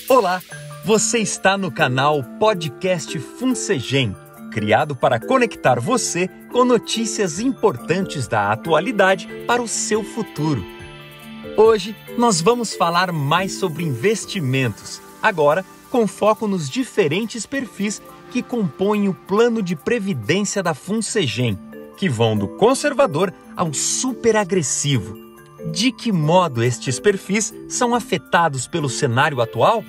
Olá, você está no canal Podcast Funsegem, criado para conectar você com notícias importantes da atualidade para o seu futuro. Hoje nós vamos falar mais sobre investimentos, agora com foco nos diferentes perfis que compõem o plano de previdência da Funsegem, que vão do conservador ao super agressivo. De que modo estes perfis são afetados pelo cenário atual?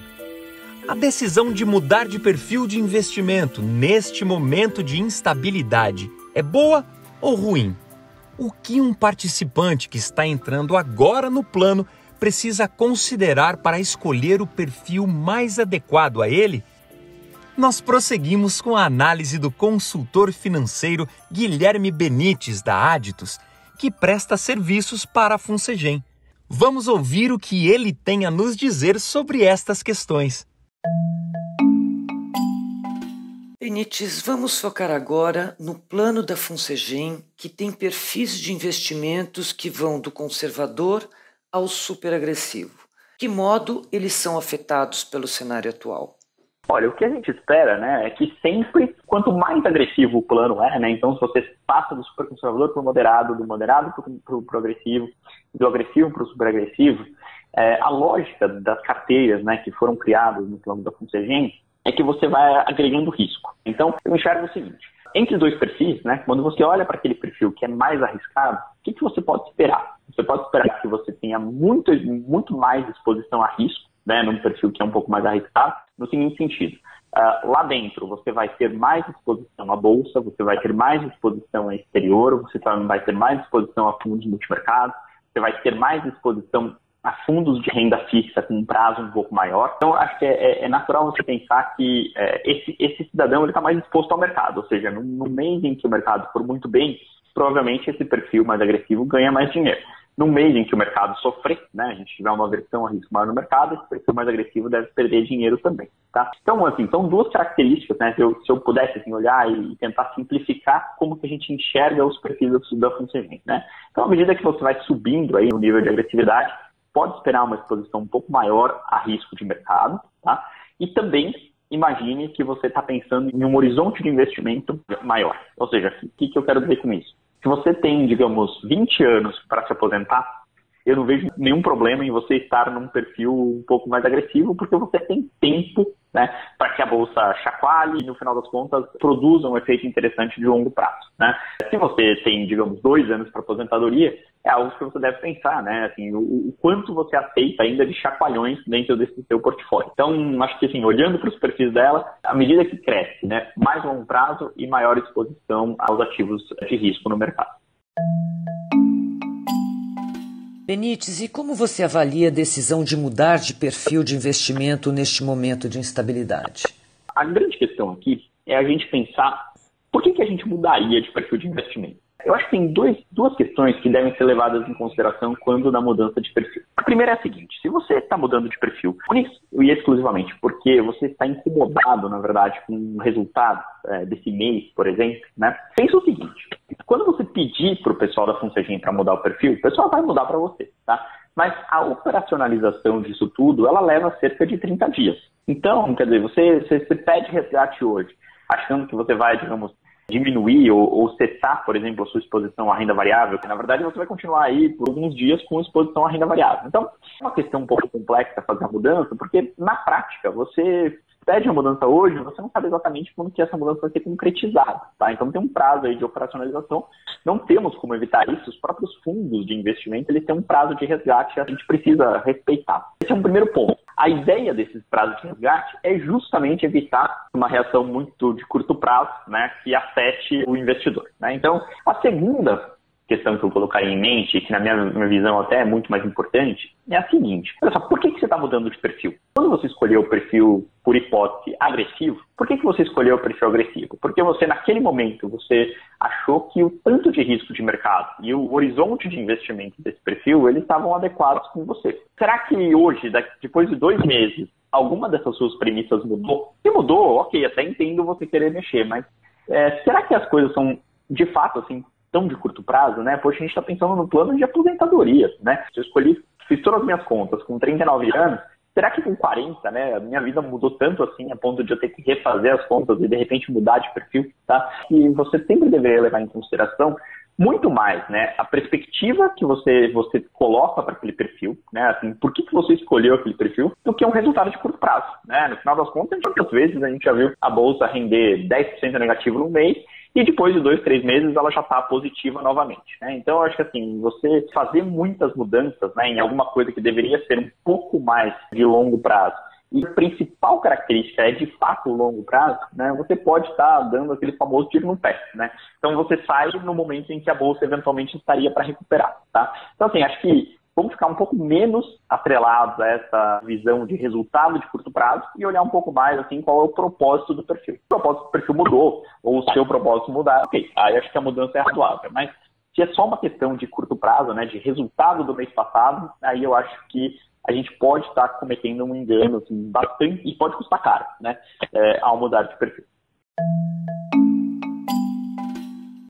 A decisão de mudar de perfil de investimento neste momento de instabilidade é boa ou ruim? O que um participante que está entrando agora no plano precisa considerar para escolher o perfil mais adequado a ele? Nós prosseguimos com a análise do consultor financeiro Guilherme Benites, da Aditus, que presta serviços para a Funsegem. Vamos ouvir o que ele tem a nos dizer sobre estas questões. Benites, vamos focar agora no plano da Funsegem, que tem perfis de investimentos que vão do conservador ao super agressivo. Que modo eles são afetados pelo cenário atual? Olha, o que a gente espera, né, é que sempre, quanto mais agressivo o plano é, né, então se você passa do super conservador para o moderado, do moderado para o agressivo, do agressivo para o super agressivo, a lógica das carteiras, né, que foram criadas no plano da Funsegem é que você vai agregando risco. Então, eu enxergo o seguinte, entre dois perfis, né, quando você olha para aquele perfil que é mais arriscado, o que você pode esperar? Você pode esperar que você tenha muito mais exposição a risco, né, num perfil que é um pouco mais arriscado, no seguinte sentido, lá dentro você vai ter mais exposição à bolsa, você vai ter mais exposição ao exterior, você vai ter mais exposição a fundos multimercado, você vai ter mais exposição a fundos de renda fixa com um prazo um pouco maior. Então, acho que é natural você pensar que esse cidadão está mais exposto ao mercado, ou seja, no mês em que o mercado for muito bem, provavelmente esse perfil mais agressivo ganha mais dinheiro. No mês em que o mercado sofrer, né, a gente tiver uma aversão a risco maior no mercado, esse perfil mais agressivo deve perder dinheiro também. Tá? Então, assim, são duas características, né, se eu pudesse assim, olhar e tentar simplificar como que a gente enxerga os perfis da Funsegem, né? Então, à medida que você vai subindo aí no nível de agressividade, pode esperar uma exposição um pouco maior a risco de mercado, tá? E também imagine que você está pensando em um horizonte de investimento maior. Ou seja, o que eu quero dizer com isso? Se você tem, digamos, 20 anos para se aposentar, eu não vejo nenhum problema em você estar num perfil um pouco mais agressivo, porque você tem tempo, né, para que a bolsa chacoalhe e, no final das contas, produza um efeito interessante de longo prazo, né? Se você tem, digamos, 2 anos para aposentadoria, é algo que você deve pensar, né? Assim, o quanto você aceita ainda de chacoalhões dentro desse seu portfólio. Então, acho que, assim, olhando para os perfis dela, à medida que cresce, né, mais longo prazo e maior exposição aos ativos de risco no mercado. Benites, e como você avalia a decisão de mudar de perfil de investimento neste momento de instabilidade? A grande questão aqui é a gente pensar por que a gente mudaria de perfil de investimento. Eu acho que tem duas questões que devem ser levadas em consideração quando na mudança de perfil. A primeira é a seguinte, se você está mudando de perfil, única e exclusivamente porque você está incomodado, na verdade, com o resultado desse mês, por exemplo, né? Pensa o seguinte, quando você pedir para o pessoal da Funsegem para mudar o perfil, o pessoal vai mudar para você, tá? Mas a operacionalização disso tudo, ela leva cerca de 30 dias. Então, quer dizer, você pede resgate hoje, achando que você vai, digamos, diminuir ou cessar, por exemplo, a sua exposição à renda variável, que na verdade você vai continuar aí por alguns dias com exposição à renda variável. Então, é uma questão um pouco complexa fazer a mudança, porque na prática você pede a mudança hoje, você não sabe exatamente quando que essa mudança vai ser concretizada, tá? Então tem um prazo aí de operacionalização, não temos como evitar isso, os próprios fundos de investimento, eles têm um prazo de resgate, a gente precisa respeitar. Esse é um primeiro ponto. A ideia desses prazos de resgate é justamente evitar uma reação muito de curto prazo, né, que afete o investidor, né? Então, a segunda questão que eu colocaria em mente, que na minha visão até é muito mais importante, é a seguinte. Olha só, por que você está mudando de perfil? Quando você escolheu o perfil, por hipótese, agressivo, por que você escolheu o perfil agressivo? Porque você, naquele momento, você achou que o tanto de risco de mercado e o horizonte de investimento desse perfil, eles estavam adequados com você. Será que hoje, depois de 2 meses, alguma dessas suas premissas mudou? Se mudou, ok, até entendo você querer mexer, mas será que as coisas são, de fato, assim, questão de curto prazo, né? Poxa, a gente está pensando no plano de aposentadoria, né? Se eu fiz todas as minhas contas com 39 anos, será que com 40, né, a minha vida mudou tanto assim, a ponto de eu ter que refazer as contas e de repente mudar de perfil, tá? E você sempre deveria levar em consideração muito mais, né, a perspectiva que você coloca para aquele perfil, né, assim, por que você escolheu aquele perfil, do que um resultado de curto prazo, né? No final das contas, muitas vezes a gente já viu a bolsa render 10% negativo no mês, e depois de 2, 3 meses ela já está positiva novamente, né? Então, eu acho que assim, você fazer muitas mudanças, né, em alguma coisa que deveria ser um pouco mais de longo prazo, e a principal característica é de fato o longo prazo, né, você pode estar dando aquele famoso tiro no pé, né? Então, você sai no momento em que a bolsa eventualmente estaria para recuperar, tá? Então, assim, acho que vamos ficar um pouco menos atrelados a essa visão de resultado de curto prazo e olhar um pouco mais, assim, qual é o propósito do perfil. Se o propósito do perfil mudou, ou o seu propósito mudar, ok, aí acho que a mudança é razoável. Mas se é só uma questão de curto prazo, né, de resultado do mês passado, aí eu acho que a gente pode estar cometendo um engano, assim, bastante, e pode custar caro, né, ao mudar de perfil.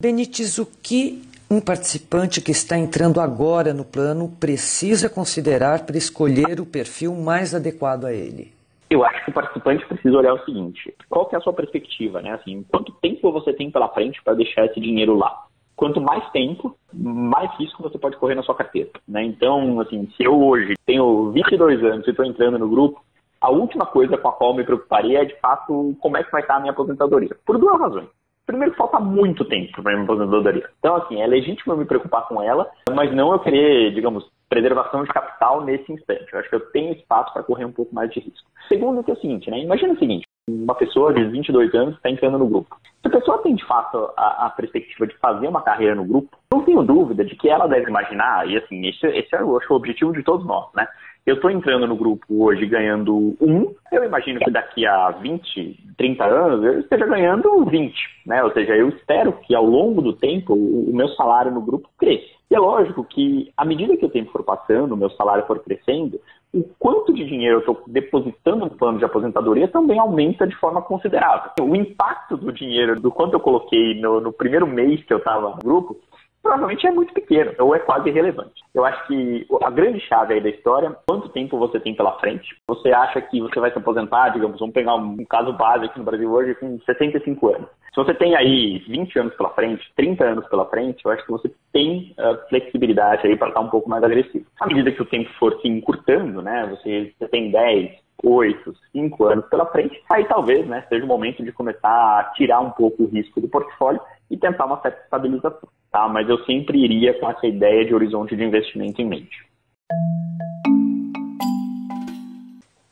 Benítez, o que um participante que está entrando agora no plano precisa considerar para escolher o perfil mais adequado a ele? Eu acho que o participante precisa olhar o seguinte: qual que é a sua perspectiva, né? Assim, quanto tempo você tem pela frente para deixar esse dinheiro lá? Quanto mais tempo, mais risco você pode correr na sua carteira, né? Então, assim, se eu hoje tenho 22 anos e estou entrando no grupo, a última coisa com a qual eu me preocuparia é, de fato, como é que vai estar a minha aposentadoria. Por duas razões. Primeiro, falta muito tempo para a minha aposentadoria. Então, assim, é legítimo eu me preocupar com ela, mas não eu querer, digamos, preservação de capital nesse instante. Eu acho que eu tenho espaço para correr um pouco mais de risco. Segundo, que é o seguinte, né? Imagina o seguinte: uma pessoa de 22 anos está entrando no grupo. Se a pessoa tem, de fato, a perspectiva de fazer uma carreira no grupo, não tenho dúvida de que ela deve imaginar, e assim, esse é eu acho, o objetivo de todos nós, né? Eu estou entrando no grupo hoje ganhando 1, eu imagino que daqui a 20, 30 anos eu esteja ganhando 20, né? Ou seja, eu espero que ao longo do tempo o meu salário no grupo cresça. E é lógico que, à medida que o tempo for passando, o meu salário for crescendo, o quanto de dinheiro eu estou depositando no plano de aposentadoria também aumenta de forma considerável. O impacto do dinheiro, do quanto eu coloquei no primeiro mês que eu estava no grupo, provavelmente é muito pequeno, ou é quase irrelevante. Eu acho que a grande chave aí da história, quanto tempo você tem pela frente. Você acha que você vai se aposentar, digamos, vamos pegar um caso base aqui no Brasil hoje, com 65 anos. Se você tem aí 20 anos pela frente, 30 anos pela frente, eu acho que você tem flexibilidade aí para estar um pouco mais agressivo. À medida que o tempo for se encurtando, né, você tem 10, 8, 5 anos pela frente, aí talvez, né, seja o momento de começar a tirar um pouco o risco do portfólio e tentar uma certa estabilização, tá? Mas eu sempre iria com essa ideia de horizonte de investimento em mente.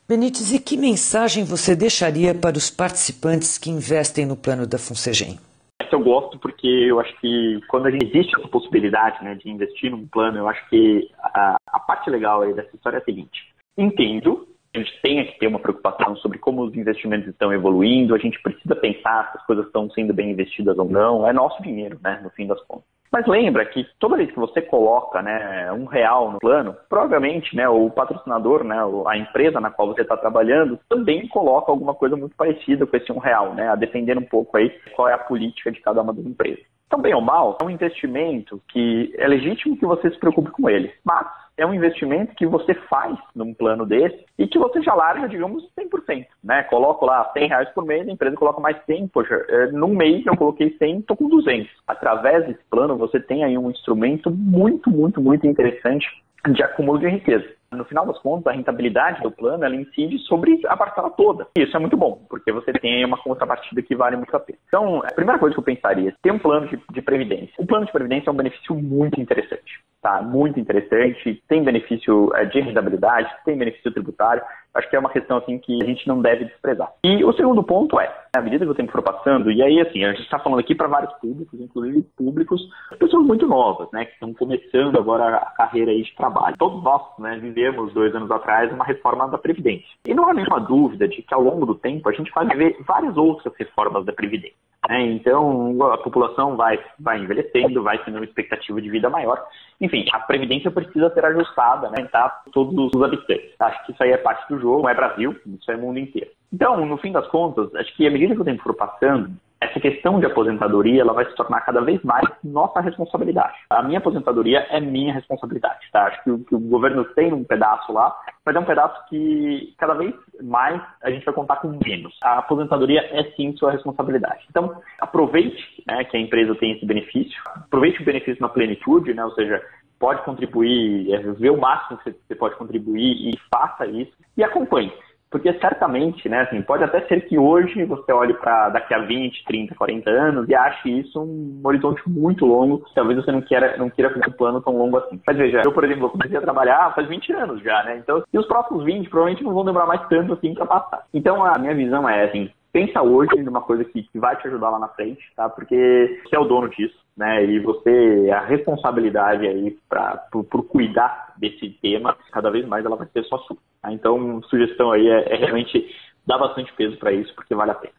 Benítez, e que mensagem você deixaria para os participantes que investem no plano da Funsegem? Eu gosto porque eu acho que quando existe essa possibilidade, né, de investir num plano, eu acho que a parte legal aí dessa história é a seguinte: entendo, a gente tem que ter uma preocupação sobre como os investimentos estão evoluindo, a gente precisa pensar se as coisas estão sendo bem investidas ou não, é nosso dinheiro, né, no fim das contas. Mas lembra que toda vez que você coloca, né, R$1 no plano, provavelmente, né, o patrocinador, né, a empresa na qual você está trabalhando, também coloca alguma coisa muito parecida com esse R$1, né, a depender um pouco aí qual é a política de cada uma das empresas. Então, bem ou mal, é um investimento que é legítimo que você se preocupe com ele, mas é um investimento que você faz num plano desse e que você já larga, digamos, 100%, né? Coloco lá R$100 por mês, a empresa coloca mais 100, poxa, num mês eu coloquei 100, estou com 200. Através desse plano, você tem aí um instrumento muito, muito, muito interessante de acúmulo de riqueza. No final das contas, a rentabilidade do plano, ela incide sobre a parcela toda. E isso é muito bom, porque você tem uma contrapartida que vale muito a pena. Então, a primeira coisa que eu pensaria é ter um plano de previdência. O plano de previdência é um benefício muito interessante, tá? Muito interessante, tem benefício de rentabilidade, tem benefício tributário. Acho que é uma questão assim que a gente não deve desprezar. E o segundo ponto é, à medida que o tempo for passando, e aí assim, a gente está falando aqui para vários públicos, inclusive públicos, pessoas muito novas, né, que estão começando agora a carreira aí de trabalho. Todos nós, né, vivemos 2 anos atrás uma reforma da Previdência. E não há nenhuma dúvida de que ao longo do tempo a gente vai ver várias outras reformas da Previdência. Então, a população vai envelhecendo, vai tendo uma expectativa de vida maior. Enfim, a Previdência precisa ser ajustada, né, para todos os habitantes. Acho que isso aí é parte do jogo, não é Brasil, isso é mundo inteiro. Então, no fim das contas, acho que à medida que o tempo for passando, essa questão de aposentadoria, ela vai se tornar cada vez mais nossa responsabilidade. A minha aposentadoria é minha responsabilidade, tá? Acho que o governo tem um pedaço lá, mas é um pedaço que cada vez mais a gente vai contar com menos. A aposentadoria é sim sua responsabilidade. Então, aproveite, né, que a empresa tem esse benefício, aproveite o benefício na plenitude, né, ou seja, pode contribuir, vê o máximo que você pode contribuir e faça isso e acompanhe. Porque certamente, né, assim, pode até ser que hoje você olhe para daqui a 20, 30, 40 anos e ache isso um horizonte muito longo. Talvez você não queira fazer um plano tão longo assim. Mas veja, eu, por exemplo, comecei a trabalhar faz 20 anos já, né? Então, e os próximos 20 provavelmente não vão demorar mais tanto assim para passar. Então, a minha visão é assim, pensa hoje numa coisa que vai te ajudar lá na frente, tá? Porque você é o dono disso, né? E você, a responsabilidade aí por cuidar desse tema, cada vez mais ela vai ser só sua. Tá? Então, sugestão aí é realmente dar bastante peso para isso, porque vale a pena.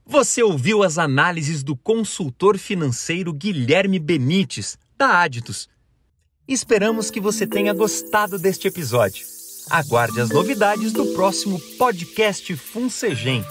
Você ouviu as análises do consultor financeiro Guilherme Benites, da Aditus. Esperamos que você tenha gostado deste episódio. Aguarde as novidades do próximo podcast FunSegem.